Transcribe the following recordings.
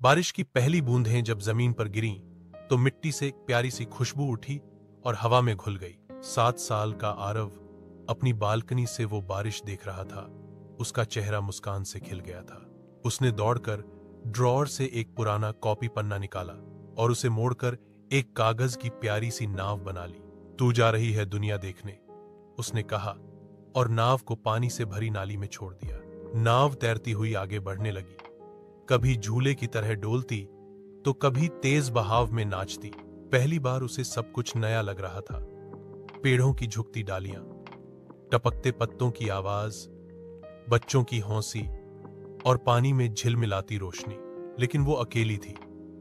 बारिश की पहली बूंदें जब जमीन पर गिरीं, तो मिट्टी से एक प्यारी सी खुशबू उठी और हवा में घुल गई। 7 साल का आरव अपनी बालकनी से वो बारिश देख रहा था। उसका चेहरा मुस्कान से खिल गया था। उसने दौड़कर ड्रॉअर से एक पुराना कॉपी पन्ना निकाला और उसे मोड़कर एक कागज की प्यारी सी नाव बना ली। तू जा रही है दुनिया देखने, उसने कहा और नाव को पानी से भरी नाली में छोड़ दिया। नाव तैरती हुई आगे बढ़ने लगी, कभी झूले की तरह डोलती तो कभी तेज बहाव में नाचती। पहली बार उसे सब कुछ नया लग रहा था। पेड़ों की झुकती डालियां, टपकते पत्तों की आवाज, बच्चों की हौंसी और पानी में झिलमिलाती रोशनी। लेकिन वो अकेली थी।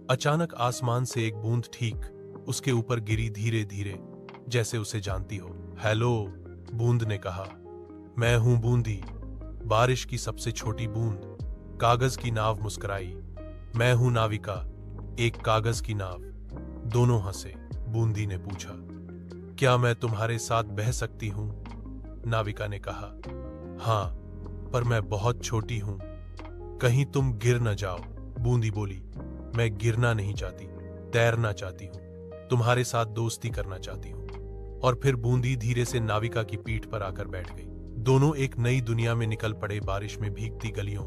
अचानक आसमान से एक बूंद ठीक उसके ऊपर गिरी, धीरे धीरे, जैसे उसे जानती हो। हेलो, बूंद ने कहा। मैं हूं बूंदी, बारिश की सबसे छोटी बूंद। कागज की नाव मुस्कुराई। मैं हूं नाविका, एक कागज की नाव। दोनों हंसे। बूंदी ने पूछा, क्या मैं तुम्हारे साथ बह सकती हूं? नाविका ने कहा, हां, पर मैं बहुत छोटी हूं, कहीं तुम गिर न जाओ। बूंदी बोली, मैं गिरना नहीं चाहती, तैरना चाहती हूं, तुम्हारे साथ दोस्ती करना चाहती हूं। और फिर बूंदी धीरे से नाविका की पीठ पर आकर बैठ गई। दोनों एक नई दुनिया में निकल पड़े, बारिश में भीगती गलियों,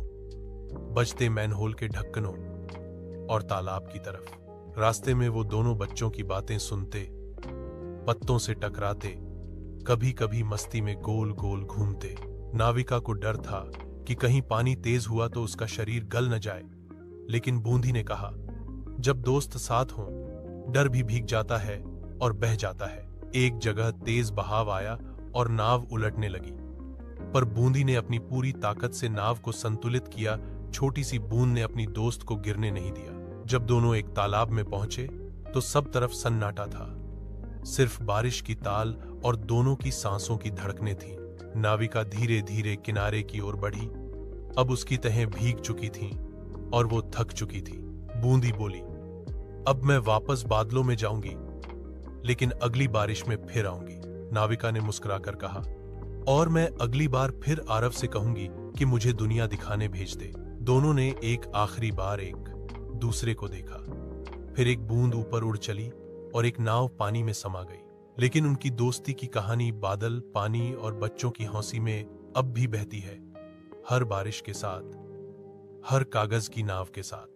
बजते मैनहोल के ढक्कनों और तालाब की तरफ। रास्ते में वो दोनों बच्चों की बातें सुनते, पत्तों से टकराते, कभी कभी मस्ती में गोल गोल घूमते। नाविका को डर था कि कहीं पानी तेज हुआ तो उसका शरीर गल न जाए, लेकिन बूंदी ने कहा, जब दोस्त साथ हों, डर भी भीग जाता है और बह जाता है। एक जगह तेज बहाव आया और नाव उलटने लगी, पर बूंदी ने अपनी पूरी ताकत से नाव को संतुलित किया। छोटी सी बूंद ने अपनी दोस्त को गिरने नहीं दिया। जब दोनों एक तालाब में पहुंचे तो सब तरफ सन्नाटा था। सिर्फ बारिश की ताल और दोनों की सांसों की धड़कनें थीं। नाविका धीरे धीरे किनारे की ओर बढ़ी। अब उसकी तहें भीग चुकी थीं और वो थक चुकी थी। बूंदी बोली, अब मैं वापस बादलों में जाऊंगी, लेकिन अगली बारिश में फिर आऊंगी। नाविका ने मुस्कुराकर कहा, और मैं अगली बार फिर आरव से कहूंगी कि मुझे दुनिया दिखाने भेज दे। दोनों ने एक आखिरी बार एक दूसरे को देखा। फिर एक बूंद ऊपर उड़ चली और एक नाव पानी में समा गई। लेकिन उनकी दोस्ती की कहानी बादल, पानी और बच्चों की हौंसी में अब भी बहती है, हर बारिश के साथ, हर कागज की नाव के साथ।